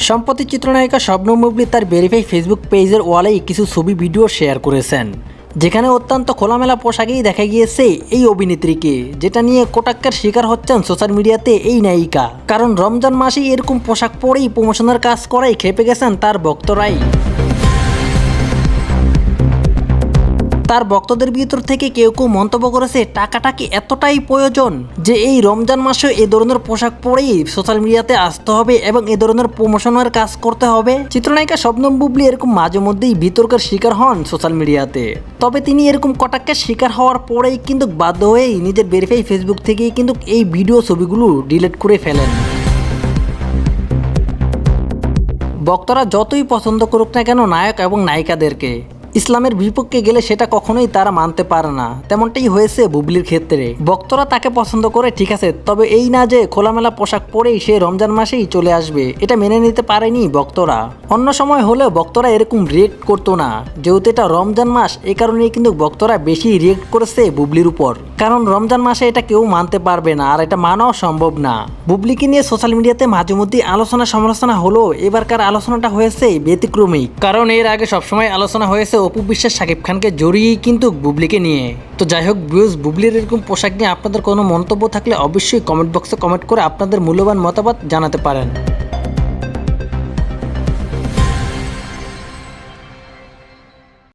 সম্প্রতি চিত্রনায়িকা শবনম বুবলী তার ভেরিফাই ফেসবুক পেজের ওয়ালেই কিছু ছবি ভিডিও শেয়ার করেছেন, যেখানে অত্যন্ত খোলামেলা পোশাকেই দেখা গিয়েছে এই অভিনেত্রীকে, যেটা নিয়ে কটাক্ষের শিকার হচ্ছেন সোশ্যাল মিডিয়াতে এই নায়িকা। কারণ রমজান মাসেই এরকম পোশাক পরেই প্রমোশনের কাজ করাই খেপে গেছেন তার ভক্তরাই। তার ভক্তদের ভিতর থেকে কেউ কেউ মন্তব্য করেছে, টাকাটা কি এতটাই প্রয়োজন যে এই রমজান মাসে এই ধরনের পোশাক পরেই সোশ্যাল মিডিয়াতে আসতে হবে এবং এই ধরনের প্রমোশনের কাজ করতে হবে। চিত্রনায়িকা শবনম বুবলী এরকম মাঝে মধ্যেই বিতর্কের শিকার হন সোশ্যাল মিডিয়াতে। তবে তিনি এরকম কটাক্ষের শিকার হওয়ার পরেই কিন্তু বাধ্য হয়েই নিজের ভেরিফাই ফেসবুক থেকেই কিন্তু এই ভিডিও ছবিগুলো ডিলিট করে ফেলেন। ভক্তরা যতই পছন্দ করুক না কেন নায়ক এবং নায়িকাদেরকে, ইসলামের বিপক্ষে গেলে সেটা কখনোই তারা মানতে পারে না। তেমনটাই হয়েছে বুবলির ক্ষেত্রে। ভক্তরা তাকে পছন্দ করে ঠিক আছে, তবে এই না যে খোলামেলা পোশাক পরেই সে রমজান মাসেই চলে আসবে, এটা মেনে নিতে পারেনি ভক্তরা। অন্য সময় হলেও ভক্তরা এরকম রিয়েক্ট করতো না, যেহেতু এটা রমজান মাস, এই কারণেই কিন্তু ভক্তরা বেশি রিয়েক্ট করেছে বুবলির উপর। কারণ রমজান মাসে এটা কেউ মানতে পারবে না, আর এটা মানাও সম্ভব না। বুবলিকে নিয়ে সোশ্যাল মিডিয়াতে মাঝে মধ্যে আলোচনা সমালোচনা হলো, এবারকার আলোচনাটা হয়েছে ব্যতিক্রমিক। কারণ এর আগে সবসময় আলোচনা হয়েছে অপু বিশ্বাস শাকিব খানকে জড়িয়েই কিন্তু বুবলিকে নিয়ে। তো যাই হোক ভিউয়ার্স, বুবলির এরকম পোশাক নিয়ে আপনাদের কোনো মন্তব্য থাকলে অবশ্যই কমেন্ট বক্সে কমেন্ট করে আপনাদের মূল্যবান মতামত জানাতে পারেন।